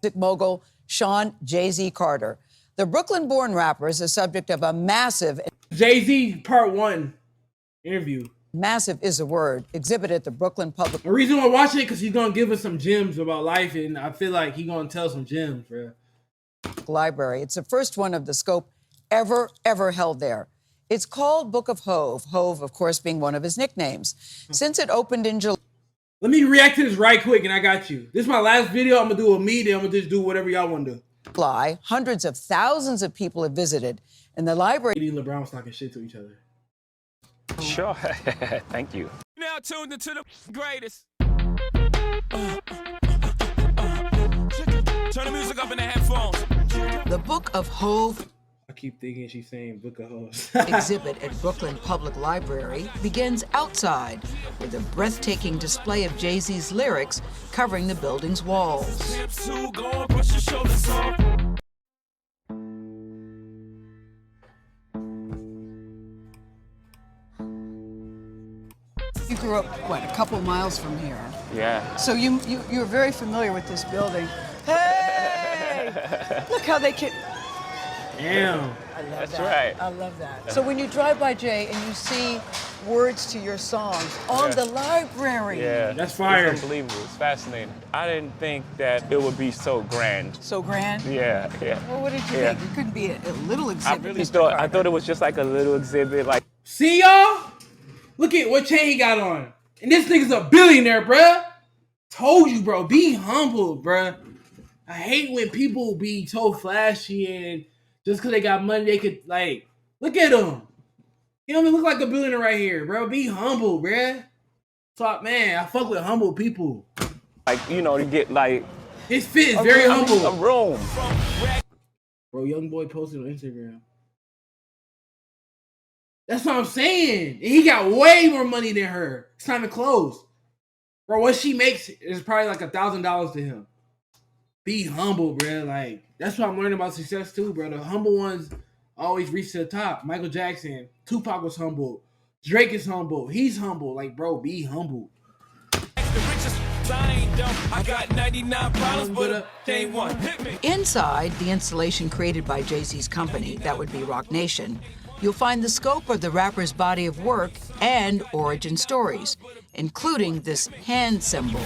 music mogul Sean Jay-Z Carter. The Brooklyn-born rapper is the subject of a massive Jay-Z Part 1 interview. Massive is a word. Exhibit at the Brooklyn Public. The reason why I watch it because he's gonna give us some gems about life, and I feel like he's gonna tell some gems, bro. Library. It's the first one of the scope ever held there. It's called Book of Hove. Hove, of course, being one of his nicknames. Since it opened in July. Let me react to this right quick, and I got you. This is my last video. I'm gonna do a me, then I'm gonna just do whatever y'all want to do. Hundreds of thousands of people have visited, and the library. KD and LeBron was talking shit to each other. Sure. Thank you. Now tuned into the greatest. Turn the music up in the headphones. The Book of Hove. I keep thinking she's saying Book of Hoes. Exhibit at Brooklyn Public Library begins outside with a breathtaking display of Jay-Z's lyrics covering the building's walls. You grew up, what, a couple miles from here? Yeah. So you're very familiar with this building. Hey! Look how they can. Damn. I love That's that. right. I love that. So when you drive by, Jay, and you see words to your songs on the library. Yeah. That's fire. It's unbelievable. It's fascinating. I didn't think that it would be so grand. So grand? Yeah. Well, what did you think? It couldn't be a little exhibit. I really thought, I thought it was just like a little exhibit. Like, See y'all? Look at what chain he got on. And this nigga's a billionaire, bruh. Told you, bro. Be humble, bruh. I hate when people be so flashy and just because they got money, they could, like, look at him. He don't even look like a billionaire right here, bro. Be humble, bruh. Talk, man, I fuck with humble people. you know, to get like His fit is very humble. a room. Bro, young boy posted on Instagram. That's what I'm saying. And he got way more money than her. It's time to close. Bro, what she makes is probably like $1,000 to him. Be humble, bro. Like, that's what I'm learning about success too, bro. The humble ones always reach to the top. Michael Jackson, Tupac was humble. Drake is humble. He's humble. Like, bro, be humble. I got 99 problems, but ain't one hit me. Inside the installation created by Jay-Z's company, that would be Rock Nation, you'll find the scope of the rapper's body of work and origin stories, including this hand symbol.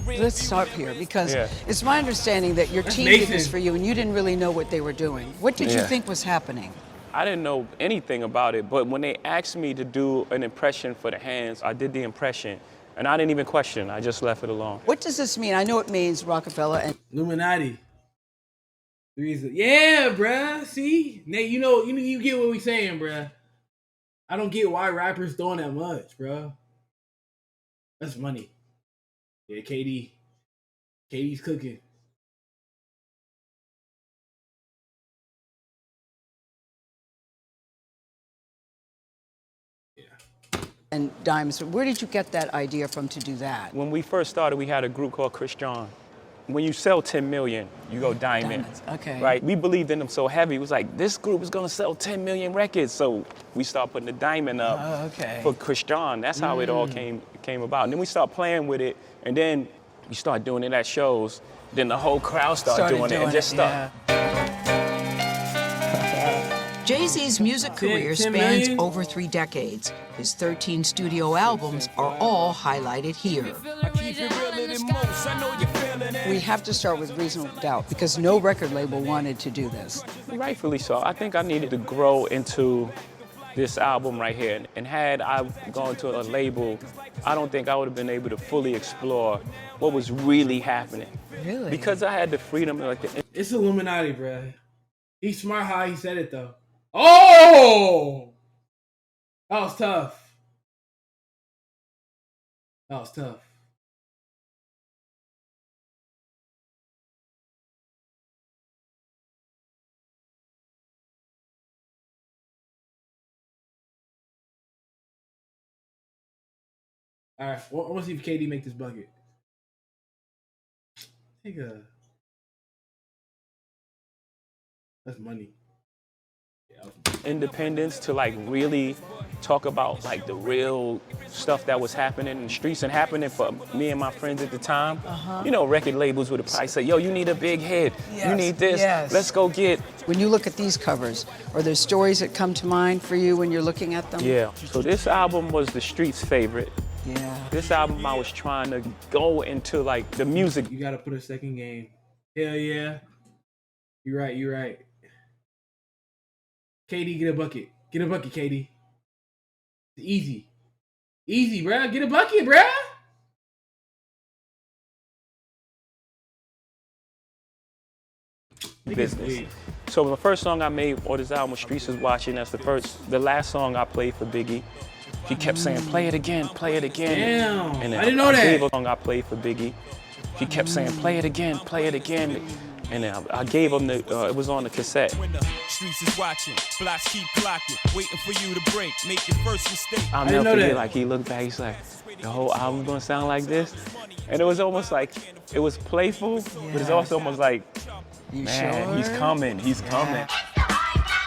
Let's start here, because it's my understanding that your team did this for you and you didn't really know what they were doing. What did you think was happening? I didn't know anything about it, but when they asked me to do an impression for the hands, I did the impression. And I didn't even question. I just left it alone. What does this mean? I know it means Rockefeller and Illuminati. Yeah, bruh. See? Nate, you get what we saying, bruh. I don't get why rappers doing that much, bruh. That's money. Yeah, KD's cooking. and diamonds. Where did you get that idea from to do that? When we first started, we had a group called Christian. When you sell 10 million, you go diamond. Diamonds, okay. Right? We believed in them so heavy. It was like, this group is gonna sell 10 million records. So we start putting the diamond up for Christian. That's how it all came about. And then we start playing with it, and then we start doing it at shows. Then the whole crowd started doing it and just stuck. Jay-Z's music career spans over 3 decades. His 13 studio albums are all highlighted here. We have to start with Reasonable Doubt because no record label wanted to do this. Rightfully so. I think I needed to grow into this album right here. And had I gone to a label, I don't think I would have been able to fully explore what was really happening. Really? Because I had the freedom. It's Illuminati, bruh. He's smart how he said it, though. Oh! That was tough. That was tough. All right, well, I want to see if KD make this bucket. That's money. Independence to like really talk about like the real stuff that was happening in the streets and happening for me and my friends at the time. You know, record labels would probably say, yo, you need a big hit. You need this. Let's go get. When you look at these covers, are there stories that come to mind for you when you're looking at them? Yeah. So this album was the streets' favorite. Yeah. This album, I was trying to go into like the music. You gotta put a second game. Hell yeah. You're right, you're right. KD, get a bucket. Get a bucket, KD. Easy. Easy, bruh. Get a bucket, bruh. Business. So the first song I made on this album was Streets Was Watching. That's the last song I played for Biggie. He kept saying, play it again, play it again. Damn, and I didn't know that. Gave a song I played for Biggie. He kept saying, play it again, play it again. And then I gave him it was on the cassette. When the streets is watching, blocks keep clocking, waiting for you to break, make your first mistake. I'll never forget, like he looked back, he's like, the whole album's gonna sound like this? And it was almost like, it was playful, but it's also almost like, man, he's coming, he's coming.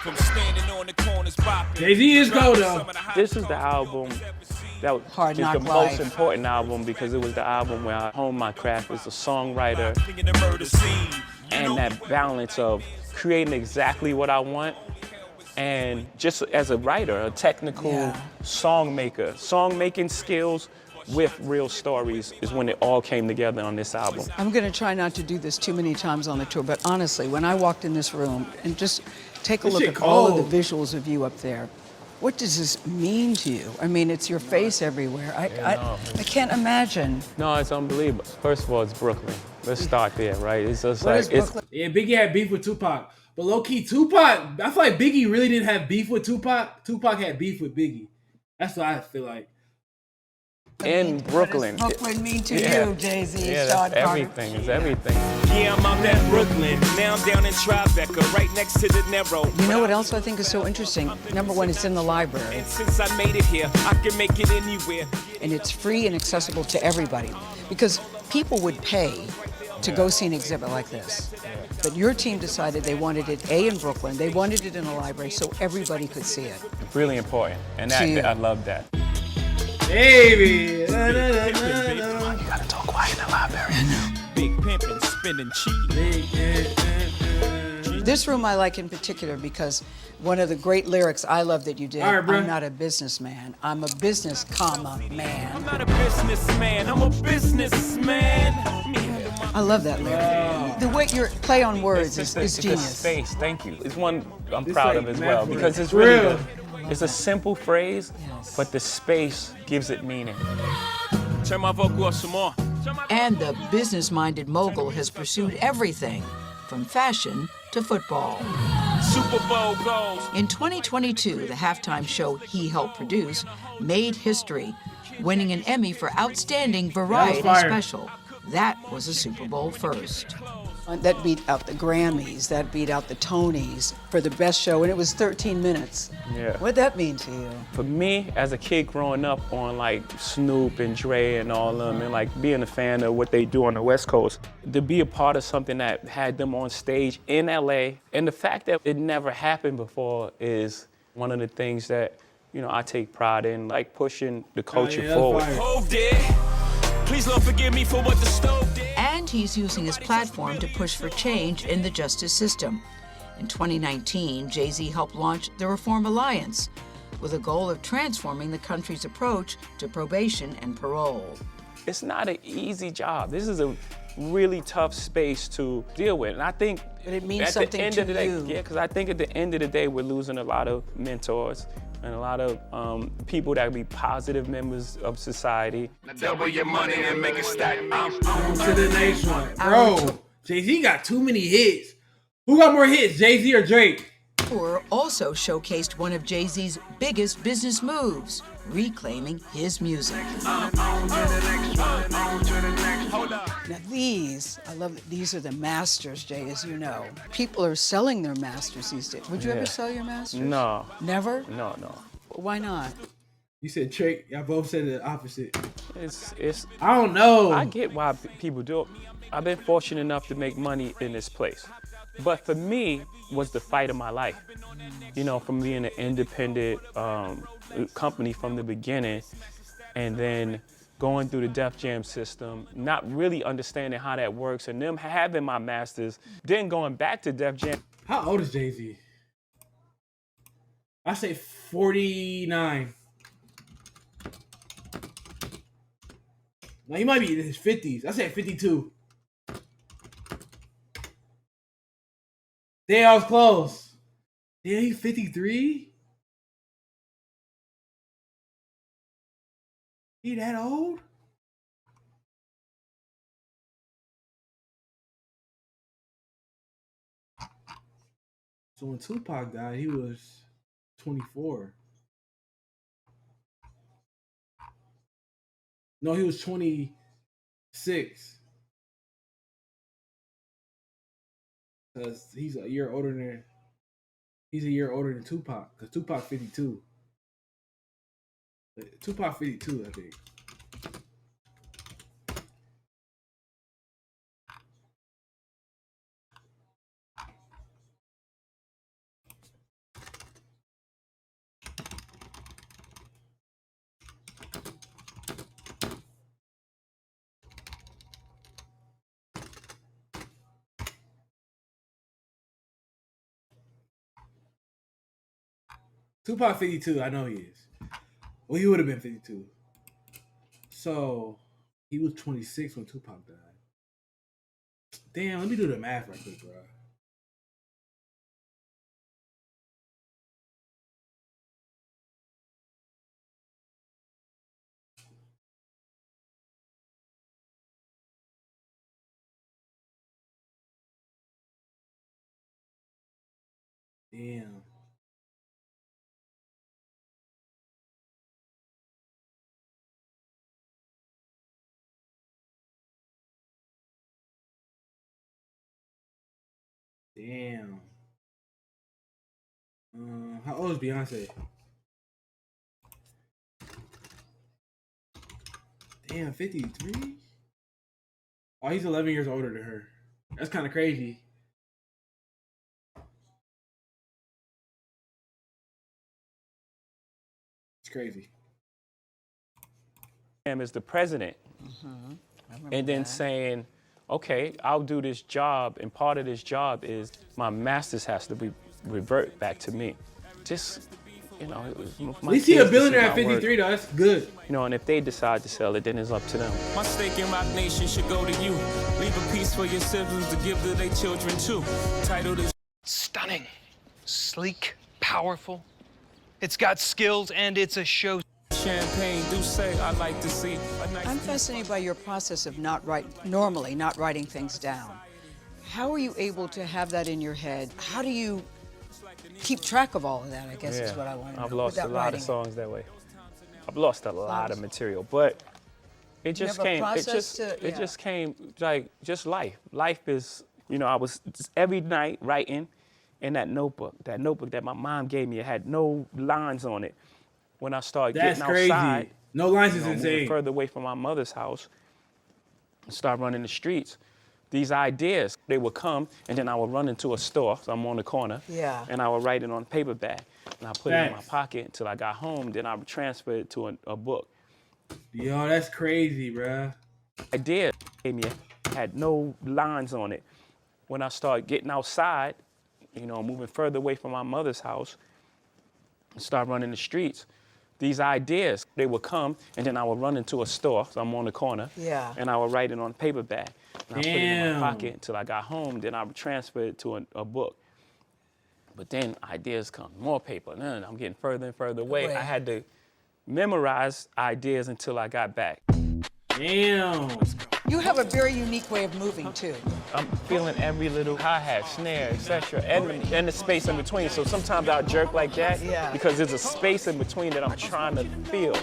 From standing on the corners, Jay-Z is gold though. This is the album that is the most important album because it was the album where I honed my craft as a songwriter and that balance of creating exactly what I want and just as a writer, a technical songmaker. Song-making skills with real stories is when it all came together on this album. I'm going to try not to do this too many times on the tour, but honestly, when I walked in this room and just take a look at all of the visuals of you up there, what does this mean to you? I mean, it's your face everywhere. I can't imagine. No, it's unbelievable. First of all, it's Brooklyn. Let's start there, right? It's just What like, is Brooklyn? Yeah, Biggie had beef with Tupac. But low-key, Tupac, I feel like Biggie really didn't have beef with Tupac. Tupac had beef with Biggie. That's what I feel like. in Brooklyn. What does Brooklyn mean to you, Jay-Z? Yeah, that's everything. It's everything. Yeah, I'm out at Brooklyn. Now I'm down in Tribeca, right next to the Narrow. You know what else I think is so interesting? Number one, it's in the library. And since I made it here, I can make it anywhere. And it's free and accessible to everybody. Because people would pay to go see an exhibit like this. But your team decided they wanted it, in Brooklyn, they wanted it in a library so everybody could see it. Really important. And that, I love that. Baby. You gotta talk quiet in the library. Big pimpin', spinning cheese. This room I like in particular because one of the great lyrics I love that you did, right, I'm not a businessman, I'm a business, man. I'm not a businessman, I'm a businessman. I love that lyric. The way your play on words is it's genius. a space, thank you. It's one I'm proud of as well method. because it's really it's a simple phrase, but the space gives it meaning. Turn my vocal up some more. And the business-minded mogul has pursued everything, from fashion to football. Super Bowl goals. In 2022, the halftime show he helped produce made history, winning an Emmy for Outstanding Variety Special. That was a Super Bowl first. That beat out the Grammys, that beat out the Tonys for the best show, and it was 13 minutes. Yeah. What'd that mean to you? For me, as a kid growing up on like Snoop and Dre and all them, and like being a fan of what they do on the West Coast, to be a part of something that had them on stage in LA, and the fact that it never happened before is one of the things that, you know, I take pride in, like pushing the culture forward. Hove did. Please Lord forgive me for what the stove did. And he's using his platform to push for change in the justice system. In 2019, Jay-Z helped launch the Reform Alliance with a goal of transforming the country's approach to probation and parole. It's not an easy job. This is a really tough space to deal with. And I think But it means at something the end to of the day, you. yeah, because I think at the end of the day, we're losing a lot of mentors and a lot of people that be positive members of society. Double your money and make it stack. On to the next one. Bro, Jay-Z got too many hits. Who got more hits, Jay-Z or Drake? Tour also showcased one of Jay-Z's biggest business moves, reclaiming his music. Now these, I love that these are the masters, Jay, as you know. People are selling their masters these days. Would you ever sell your masters? No. Never? No. Why not? You said Drake. Y'all both said the opposite. It's. I don't know. I get why people do it. I've been fortunate enough to make money in this place. But for me, was the fight of my life. You know, from being an independent company from the beginning, and then going through the Def Jam system, not really understanding how that works, and them having my masters, then going back to Def Jam. How old is Jay-Z? I say 49. No, he might be in his 50s. I say 52. Damn, I was close. Damn, he's 53? He that old? So when Tupac died, he was 24. No, he was 26. Because he's a year older than Tupac. Because Tupac 52. Tupac 52, I think. Tupac 52, I know he is. Well, he would have been 52. So he was 26 when Tupac died. Damn, let me do the math right quick, bro. Damn. Damn. How old is Beyonce? Damn, 53? Oh, he's 11 years older than her. That's kind of crazy. It's crazy. As the president, and then saying, okay, I'll do this job, and part of this job is my masters has to be revert back to me. Just, you know, it was At least he a billionaire at 53 though, that's good. You know, and if they decide to sell it, then it's up to them. My stake in Rock Nation should go to you. Leave a piece for your siblings to give to their children too. Titled is Stunning, sleek, powerful. It's got skills and it's a show. Champagne. Do say I like to see a nice. I'm fascinated by your process of normally not writing things down. How are you able to have that in your head? How do you keep track of all of that, I guess is what I want to know. I've lost a lot of songs that way. I've lost a lot of material, but it just came, it just came like just life. Life is, you know, I was every night writing in that notebook that my mom gave me. It had no lines on it. When I started getting outside, no lines is insane. Moving further away from my mother's house, and start running the streets. These ideas, they would come, and then I would run into a store, so I'm on the corner, and I would write it on a paper bag, and I put it in my pocket until I got home, then I would transfer it to a book. Yo, that's crazy, bruh. Ideas had no lines on it. When I started getting outside, you know, moving further away from my mother's house, and start running the streets, these ideas, they would come, and then I would run into a store, so I'm on the corner, and I would write it on a paper bag. And I put it in my pocket until I got home, then I would transfer it to a book. But then ideas come, more paper, and then I'm getting further and further away. I had to memorize ideas until I got back. Damn. You have a very unique way of moving, too. I'm feeling every little hi-hat, snare, etc., and the space in between. So sometimes I'll jerk like that because there's a space in between that I'm trying to feel.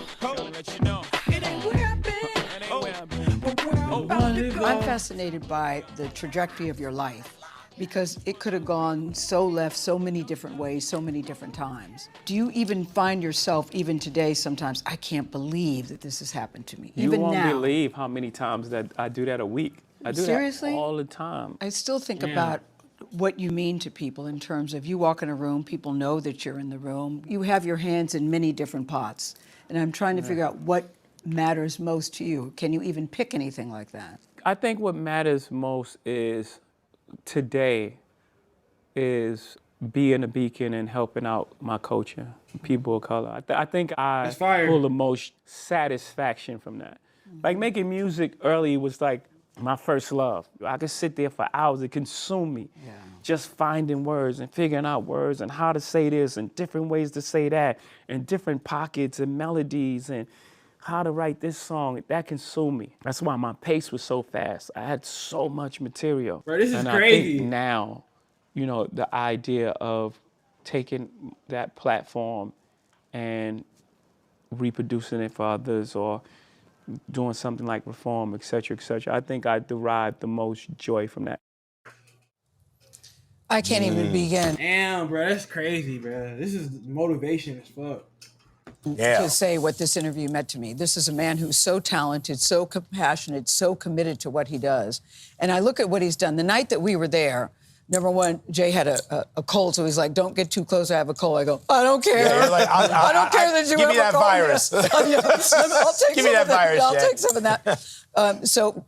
I'm fascinated by the trajectory of your life because it could have gone so left so many different ways, so many different times. Do you even find yourself, even today, sometimes, I can't believe that this has happened to me, even now? You won't believe how many times that I do that a week. I do Seriously? that all the time. I still think about what you mean to people in terms of you walk in a room, people know that you're in the room. You have your hands in many different pots. And I'm trying to figure out what matters most to you. Can you even pick anything like that? I think what matters most is today is being a beacon and helping out my culture, people of color. I think I pull the most satisfaction from that. Like making music early was like my first love. I could sit there for hours, it consumed me. Just finding words and figuring out words and how to say this and different ways to say that and different pockets and melodies and how to write this song. That consumed me. That's why my pace was so fast. I had so much material. Bro, this is and crazy. I think now, you know, the idea of taking that platform and reproducing it for others or doing something like Reform, et cetera, I think I derived the most joy from that. I can't even begin. Damn, bro, that's crazy, bro. This is motivation as fuck. To say what this interview meant to me. This is a man who's so talented, so compassionate, so committed to what he does. And I look at what he's done. The night that we were there, number one, Jay had a cold, so he's like, don't get too close, I have a cold. I go, I don't care. Yeah, like, I don't care that you have a cold. Give me that virus. I'll take Give me that virus, I'll take some of that. So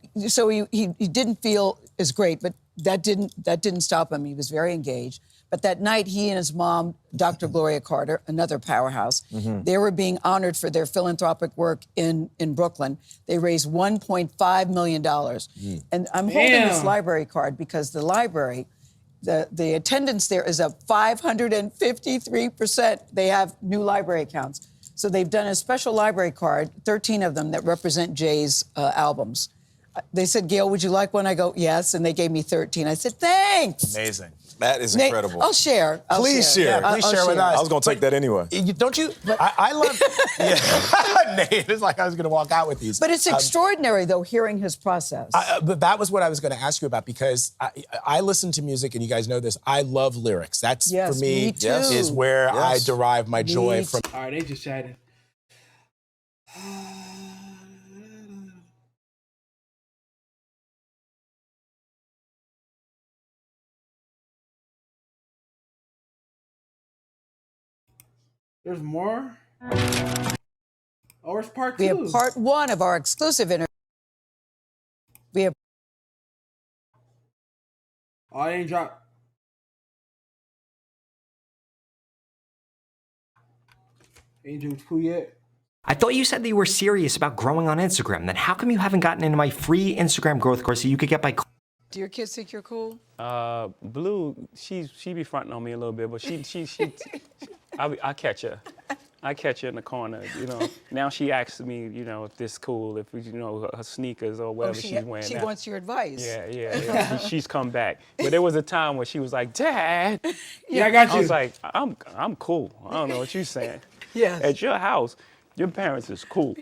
he didn't feel as great, but that didn't stop him. He was very engaged. But that night, he and his mom, Dr. Gloria Carter, another powerhouse, they were being honored for their philanthropic work in Brooklyn. They raised $1.5 million. And I'm holding this library card because the library, the attendance there is up 553%. They have new library accounts. So they've done a special library card, 13 of them, that represent Jay's albums. They said, Gail, would you like one? I go, yes. And they gave me 13. I said, thanks. Amazing. That is incredible. I'll share. Please share. Yeah, please share with us. I was going to take that anyway. Don't you? I love. Yeah. Nate, it's like I was going to walk out with these. But it's extraordinary, though, hearing his process. But that was what I was going to ask you about because I listen to music, and you guys know this. I love lyrics. That's for me, is where I derive my joy from. All right, they just chatting. There's more? Oh, it's part 2. We have part 1 of our exclusive interview. We have... Oh, I didn't drop. Angel's cool yet? I thought you said that you were serious about growing on Instagram. Then how come you haven't gotten into my free Instagram growth course that you could get by... Do your kids think you're cool? Blue, she be fronting on me a little bit, but I catch her. I catch her in the corner, you know. Now she asks me, you know, if this cool, if, you know, her sneakers or whatever she's wearing. She wants your advice. Yeah. She's come back. But there was a time where she was like, Dad. Yeah, I got you. I was like, I'm cool. I don't know what you're saying. Yeah. At your house, your parents is cool.